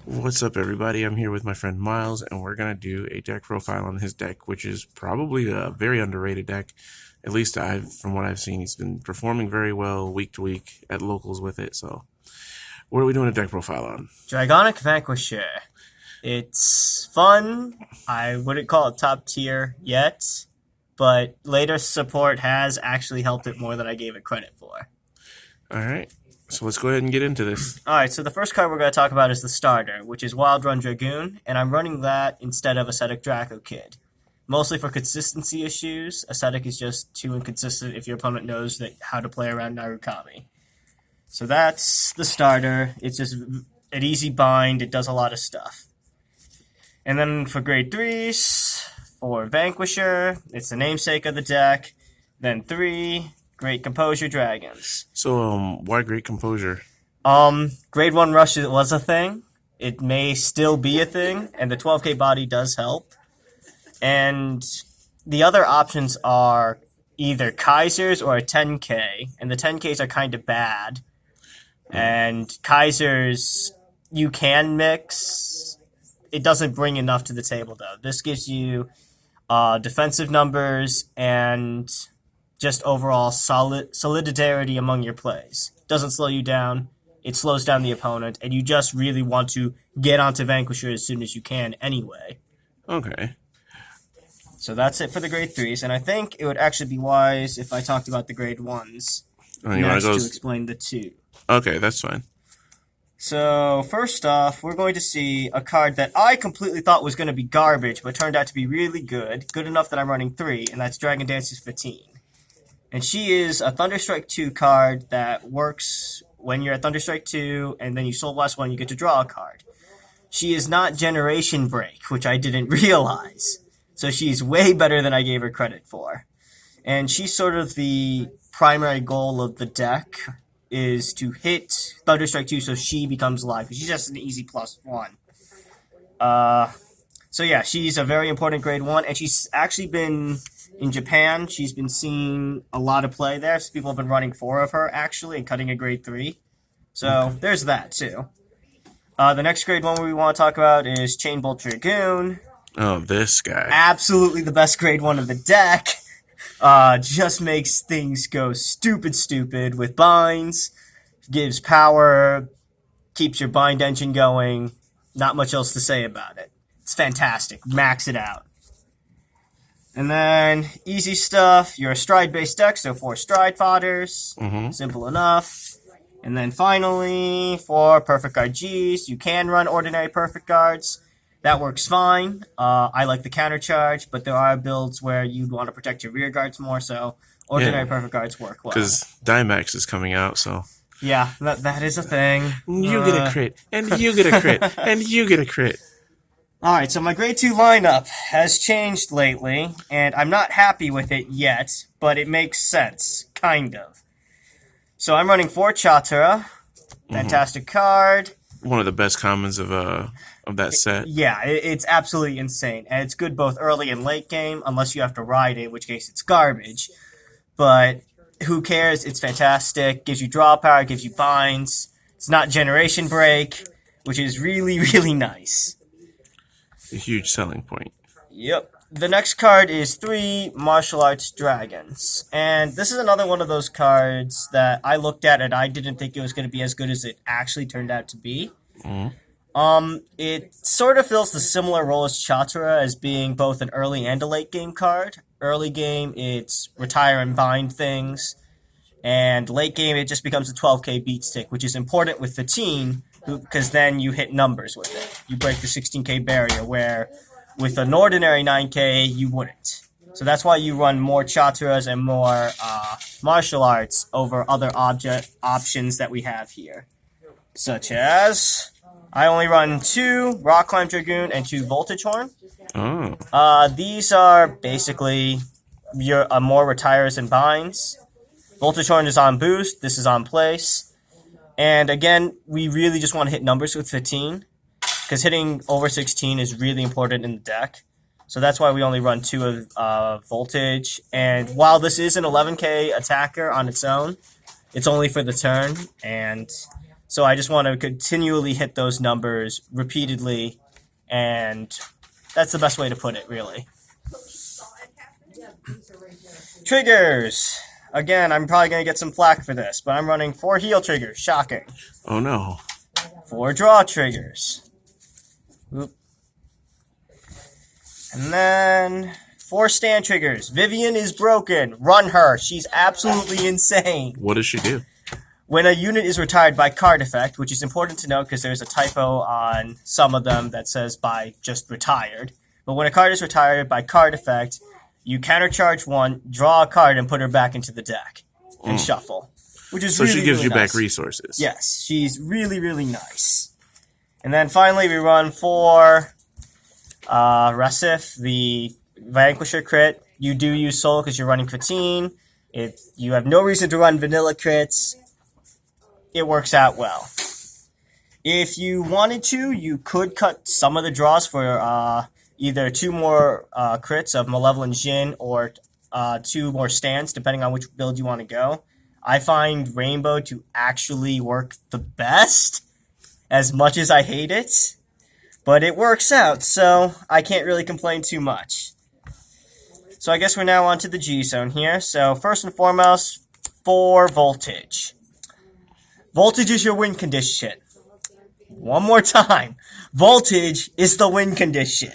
What's up, everybody? I'm here with my friend Miles, and we're going to do a deck profile on his deck, which is probably a very underrated deck. At least from what I've seen, he's been performing very well week to week at locals with it. So, what are we doing a deck profile on? Dragonic Vanquisher. It's fun. I wouldn't call it top tier yet, but later support has actually helped it more than I gave it credit for. All right. So let's go ahead and get into this. Alright, so the first card we're going to talk about is the starter, which is Wild Run Dragoon, and I'm running that instead of Ascetic Draco Kid. Mostly for consistency issues. Ascetic is just too inconsistent if your opponent knows how to play around Narukami. So that's the starter. It's just an easy bind. It does a lot of stuff. And then for grade 3s, for Vanquisher, it's the namesake of the deck. Then 3... Great Composure Dragons. So, why Great Composure? Grade 1 Rush was a thing. It may still be a thing, and the 12k body does help. And the other options are either Kaisers or a 10k, and the 10ks are kind of bad. And Kaisers, you can mix. It doesn't bring enough to the table, though. This gives you defensive numbers and just overall solidarity among your plays. Doesn't slow you down, it slows down the opponent, and you just really want to get onto Vanquisher as soon as you can anyway. Okay. So that's it for the grade 3s, and I think it would actually be wise if I talked about the grade 1s next to explain the 2. Okay, that's fine. So, first off, we're going to see a card that I completely thought was going to be garbage, but turned out to be really good. Good enough that I'm running 3, and that's Dragon Dance's Fatine. And she is a Thunderstrike 2 card that works when you're at Thunderstrike 2, and then you Soul Blast 1, you get to draw a card. She is not Generation Break, which I didn't realize. So she's way better than I gave her credit for. And she's sort of the primary goal of the deck, is to hit Thunderstrike 2 so she becomes alive, because she's just an easy +1. So yeah, she's a very important grade 1, and she's actually been... In Japan, she's been seeing a lot of play there. So people have been running 4 of her, actually, and cutting a grade 3. So there's that, too. The next grade 1 we want to talk about is Chain Bolt Dragoon. Oh, this guy. Absolutely the best grade 1 of the deck. Just makes things go stupid with binds. Gives power. Keeps your bind engine going. Not much else to say about it. It's fantastic. Max it out. And then, easy stuff, you're a stride-based deck, so 4 stride fodders. Simple enough. And then finally, for perfect gargees, you can run ordinary perfect guards. That works fine. I like the counter charge, but there are builds where you'd want to protect your rear guards more, so ordinary perfect guards work well. Because VMAX is coming out, so... Yeah, that is a thing. You get a crit, and you get a crit, and you get a crit. Alright, so my grade 2 lineup has changed lately, and I'm not happy with it yet, but it makes sense, kind of. So I'm running 4 Chaucer, fantastic card. One of the best commons of that set. Yeah, it's absolutely insane, and it's good both early and late game, unless you have to ride it, in which case it's garbage. But who cares, it's fantastic, gives you draw power, gives you binds, it's not Generation Break, which is really, really nice. A huge selling point. Yep. The next card is 3 Martial Arts Dragons. And this is another one of those cards that I looked at and I didn't think it was going to be as good as it actually turned out to be. It sort of fills the similar role as Chaucer as being both an early and a late game card. Early game, it's retire and bind things. And late game, it just becomes a 12k beat stick, which is important with Fatine, because then you hit numbers with it. You break the 16k barrier, where with an ordinary 9k, you wouldn't. So that's why you run more Chautras and more martial arts over other options that we have here. Such as, I only run 2 Rock Climb Dragoon and 2 Voltage Horn. These are basically your more retires and binds. Voltage Horn is on boost, this is on place. And again, we really just want to hit numbers with 15, because hitting over 16 is really important in the deck. So that's why we only run 2 of Voltage. And while this is an 11k attacker on its own, it's only for the turn, and So I just want to continually hit those numbers repeatedly, and that's the best way to put it, really. Triggers. Again, I'm probably going to get some flack for this, but I'm running 4 heal triggers. Shocking. Oh no. 4 draw triggers. Oop. And then 4 stand triggers. Vivian is broken. Run her. She's absolutely insane. What does she do? When a unit is retired by card effect, which is important to note because there's a typo on some of them that says by just retired. But when a card is retired by card effect, you countercharge 1, draw a card, and put her back into the deck and shuffle. Which is So really, she gives really you nice. back resources. Yes, she's really, really nice. And then finally we run 4 Recif, the Vanquisher crit. You do use soul because you're running Fatine. If you have no reason to run vanilla crits, it works out well. If you wanted to, you could cut some of the draws for either 2 more crits of Malevolent Djinn or 2 more stands, depending on which build you want to go. I find Rainbow to actually work the best, as much as I hate it. But it works out, so I can't really complain too much. So I guess we're now on to the G zone here. So first and foremost, 4 voltage. Voltage is your win condition. One more time. Voltage is the win condition.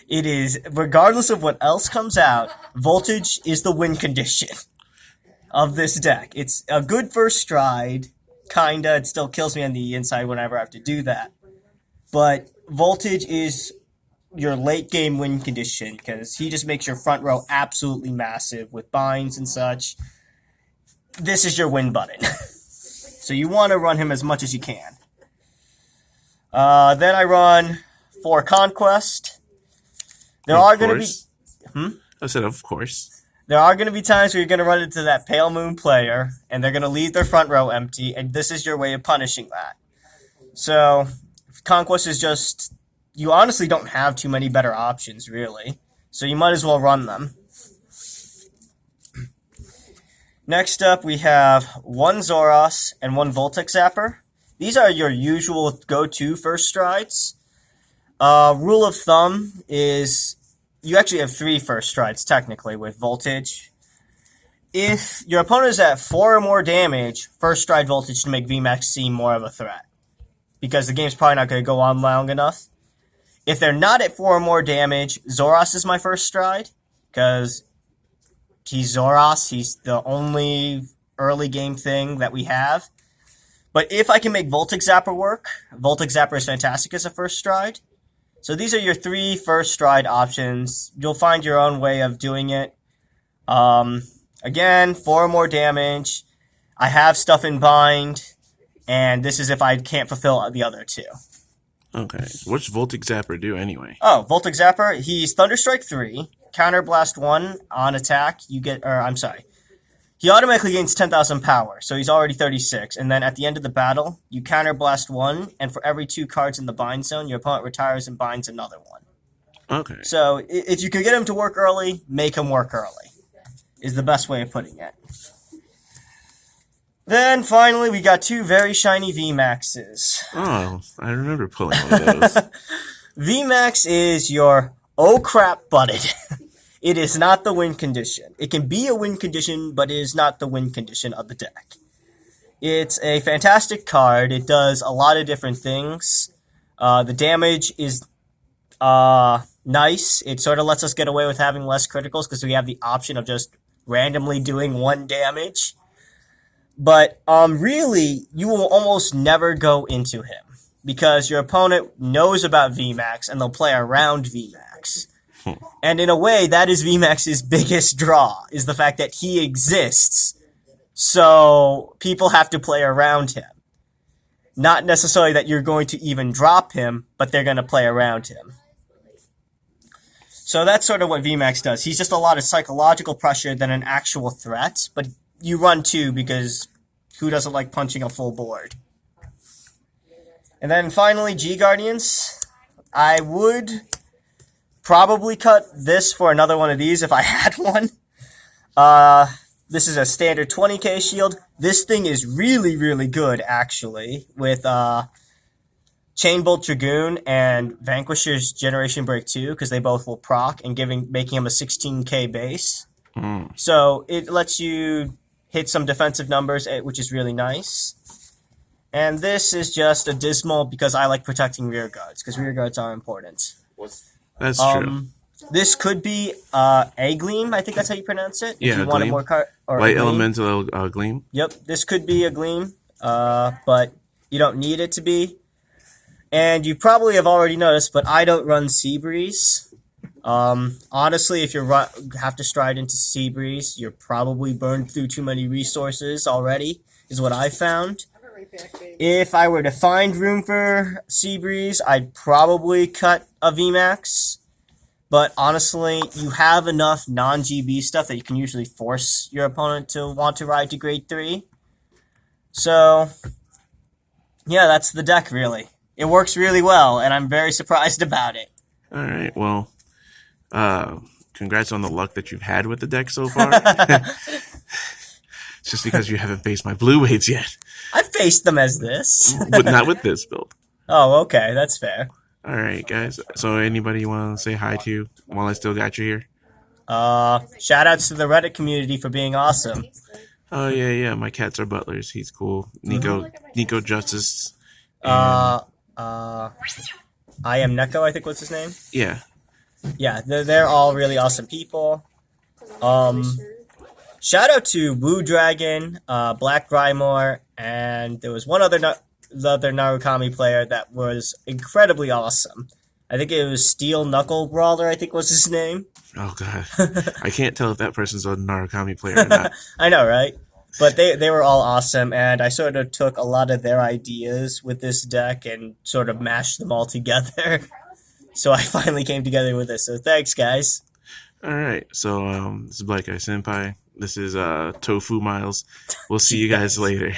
It is, regardless of what else comes out, voltage is the win condition of this deck. It's a good first stride, kinda. It still kills me on the inside whenever I have to do that. But voltage is your late game win condition, because he just makes your front row absolutely massive with binds and such. This is your win button. So you want to run him as much as you can. Then I run 4 Conquest. There are going to be... I said, of course. There are going to be times where you're going to run into that Pale Moon player, and they're going to leave their front row empty, and this is your way of punishing that. So, Conquest is just... You honestly don't have too many better options, really. So you might as well run them. Next up, we have 1 Zoros and 1 Voltex Zapper. These are your usual go-to first strides. Rule of thumb is you actually have 3 first strides, technically, with Voltage. If your opponent is at 4 or more damage, first stride Voltage to make VMAX seem more of a threat, because the game's probably not going to go on long enough. If they're not at 4 or more damage, Zoros is my first stride, because he's Zoros. He's the only early game thing that we have. But if I can make Voltex Zapper work, Voltex Zapper is fantastic as a first stride. So these are your 3 first stride options. You'll find your own way of doing it. Again, 4 or more damage. I have stuff in bind, and this is if I can't fulfill the other 2. Okay. What's Voltic Zapper do anyway? Oh, Voltex Zapper, he's Thunderstrike 3, Counterblast 1 on attack. He automatically gains 10,000 power, so he's already 36. And then at the end of the battle, you Counterblast 1, and for every 2 cards in the bind zone, your opponent retires and binds another one. Okay. So if you could get him to work early, make him work early, is the best way of putting it. Then finally, we got 2 very shiny VMAXs. Oh, I remember pulling one of those. VMAX is your oh crap button. It is not the win condition. It can be a win condition, but it is not the win condition of the deck. It's a fantastic card. It does a lot of different things. The damage is nice. It sort of lets us get away with having less criticals because we have the option of just randomly doing 1 damage. But really, you will almost never go into him because your opponent knows about VMAX and they'll play around VMAX. And in a way, that is VMAX's biggest draw, is the fact that he exists. So people have to play around him. Not necessarily that you're going to even drop him, but they're going to play around him. So that's sort of what VMAX does. He's just a lot of psychological pressure than an actual threat, but you run 2 because who doesn't like punching a full board? And then finally, G Guardians. I would probably cut this for another one of these if I had one. This is a standard 20k shield. This thing is really, really good, actually, with Chainbolt Dragoon and Vanquisher's Generation Break 2, because they both will proc and making him a 16k base. So it lets you hit some defensive numbers, which is really nice. And this is just a dismal because I like protecting rear guards, because rear guards are important. That's true. This could be a gleam. I think that's how you pronounce it. Yeah, if you want a gleam. more card or White elemental gleam. Yep, this could be a gleam, but you don't need it to be. And you probably have already noticed, but I don't run Seabreeze. Honestly, if you have to stride into Seabreeze, you're probably burned through too many resources already, is what I found. If I were to find room for Seabreeze, I'd probably cut a VMAX. But honestly, you have enough non-GB stuff that you can usually force your opponent to want to ride to grade 3. So, yeah, that's the deck, really. It works really well, and I'm very surprised about it. All right, well, congrats on the luck that you've had with the deck so far. It's just because you haven't faced my blue weights yet. I've faced them as this. But not with this build. Oh, okay, that's fair. All right, guys. So anybody you want to say hi to while I still got you here? Shout outs to the Reddit community for being awesome. Oh, yeah. My cats are butlers. He's cool. Nico Justice. I am Neko, I think was his name. Yeah. Yeah, they're all really awesome people. Shout out to Woo Dragon, Black Grymore, and there was one other the other Narukami player that was incredibly awesome. I think it was Steel Knuckle Brawler, I think was his name. Oh, God. I can't tell if that person's a Narukami player or not. I know, right? But they were all awesome, and I sort of took a lot of their ideas with this deck and sort of mashed them all together. So I finally came together with this. So thanks, guys. All right. So this is Black Guy Senpai. This is Tofu Miles. We'll see you guys later.